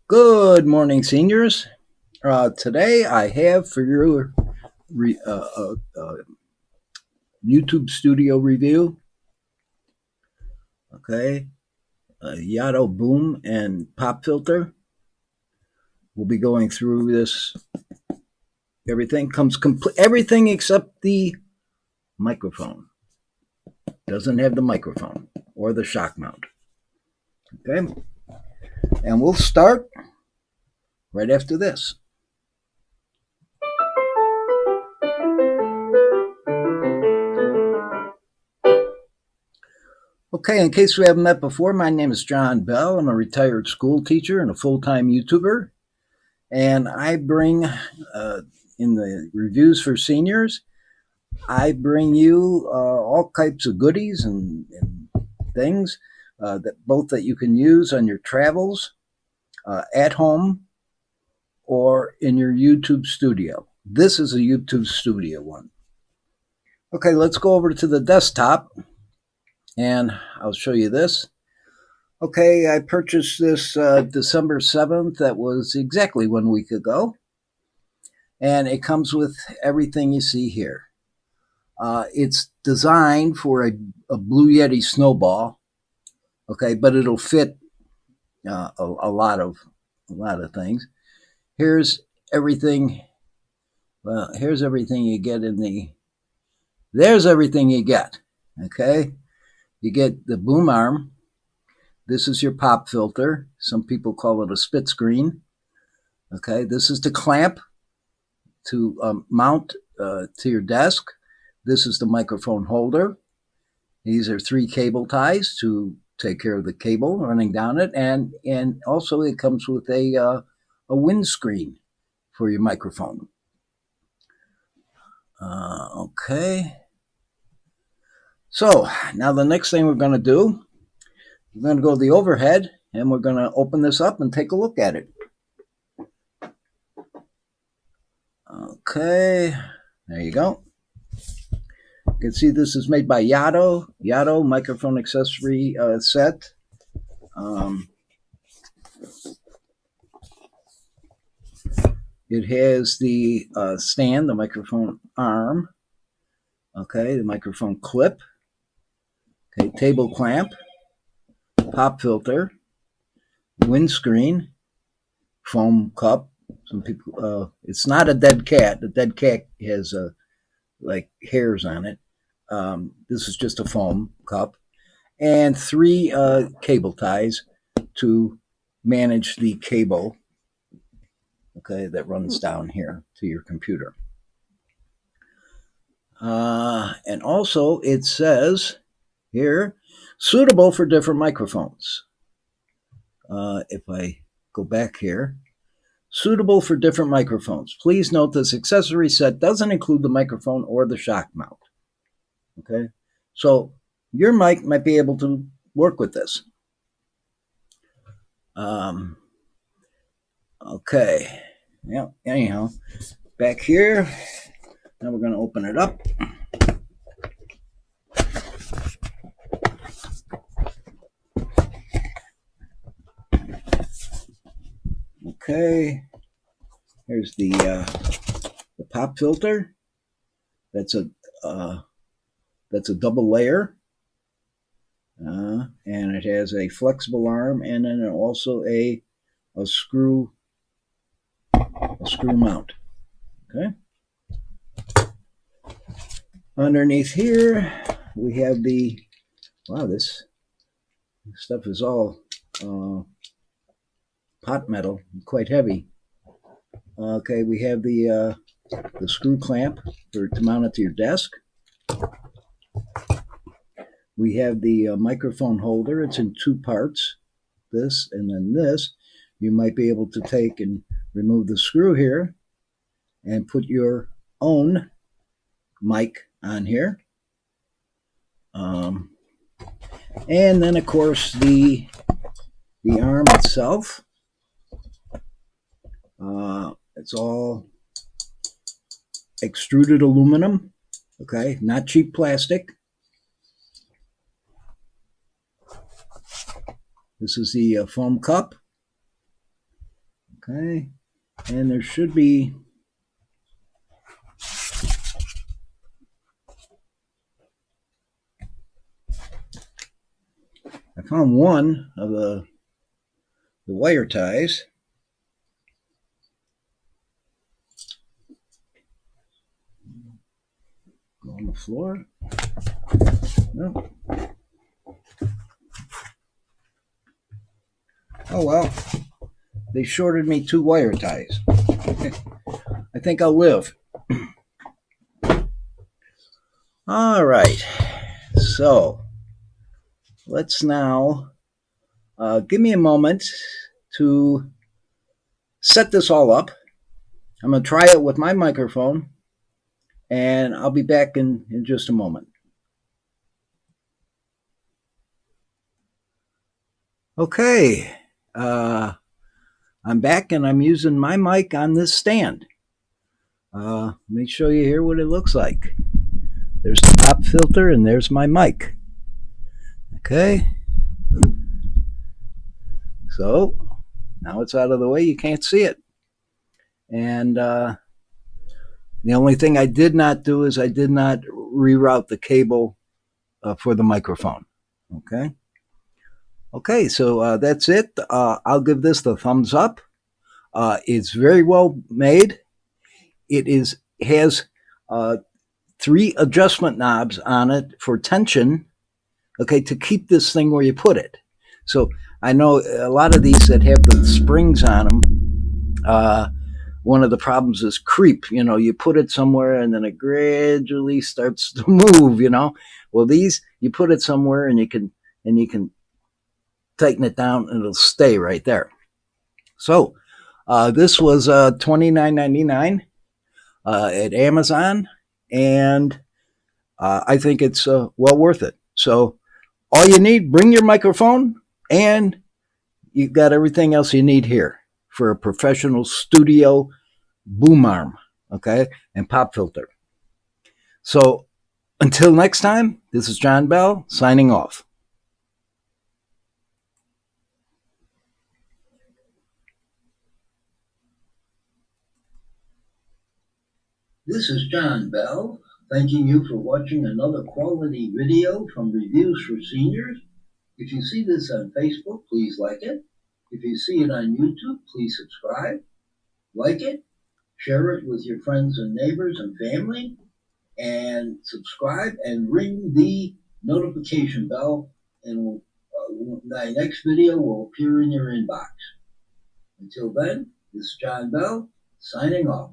Good morning, seniors. Today I have for your YouTube studio review, okay, Yotto boom and pop filter. We'll be going through this. Everything comes complete, everything except the microphone. Doesn't have the microphone or the shock mount. Okay, and we'll start right after this. Okay, in case we haven't met before, my name is John Bell. I'm a retired school teacher and a full-time YouTuber. And I bring, in the reviews for seniors, I bring you all types of goodies and things that you can use on your travels, at home, or in your YouTube studio. This is a YouTube studio one. Okay, let's go over to the desktop, and I'll show you this. Okay, I purchased this December 7th. That was exactly 1 week ago. And it comes with everything you see here. It's designed for a Blue Yeti snowball, okay, but it'll fit a lot of things. Here's everything. Well, here's everything you get in the. There's everything you get. Okay, you get the boom arm. This is your pop filter. Some people call it a spit screen. Okay, this is the clamp to mount to your desk. This is the microphone holder. These are 3 cable ties to take care of the cable running down it, and also it comes with a windscreen for your microphone. Okay. So now the next thing we're going to do, we're going to go to the overhead, and we're going to open this up and take a look at it. Okay, there you go. You can see this is made by Yotto microphone accessory set. It has the stand, the microphone arm, okay, the microphone clip, okay, table clamp, pop filter, windscreen, foam cup. Some people, it's not a dead cat. The dead cat has like hairs on it. This is just a foam cup, and 3 cable ties to manage the cable, okay, that runs down here to your computer. And also it says here, suitable for different microphones. If I go back here, suitable for different microphones. Please note this accessory set doesn't include the microphone or the shock mount. Okay, so your mic might be able to work with this. Okay, yeah, anyhow, back here, now we're going to open it up. Okay, here's the pop filter. That's a double layer, and it has a flexible arm, and then also a screw mount. Okay. Underneath here, we have the, wow, this stuff is all pot metal, quite heavy. Okay, we have the screw clamp to mount it to your desk. We have the microphone holder. It's in 2 parts, this and then this. You might be able to take and remove the screw here and put your own mic on here. And then, of course, the arm itself. It's all extruded aluminum, okay, not cheap plastic. This is the foam cup. Okay, and there should be I found one of the wire ties. Go on the floor. No. Oh well, they shorted me 2 wire ties. I think I'll live. All right, so let's now give me a moment to set this all up. I'm going to try it with my microphone, and I'll be back in just a moment. Okay, I'm back, and I'm using my mic on this stand. Let me show you here what it looks like. There's the pop filter, and there's my mic. Okay, so now it's out of the way. You can't see it. And the only thing I did not do is I did not reroute the cable for the microphone. Okay, so that's it. I'll give this the thumbs up. It's very well made. It has 3 adjustment knobs on it for tension, okay, to keep this thing where you put it. So I know a lot of these that have the springs on them, one of the problems is creep. You know, you put it somewhere and then it gradually starts to move, you know. Well, these, you put it somewhere and you can tighten it down and it'll stay right there. So this was $29.99 at Amazon, and I think it's well worth it. So all you need, bring your microphone, and you've got everything else you need here for a professional studio boom arm, okay, and pop filter. So until next time, this is John Bell signing off. This is John Bell, thanking you for watching another quality video from Reviews for Seniors. If you see this on Facebook, please like it. If you see it on YouTube, please subscribe, like it, share it with your friends and neighbors and family, and subscribe and ring the notification bell, and my next video will appear in your inbox. Until then, this is John Bell, signing off.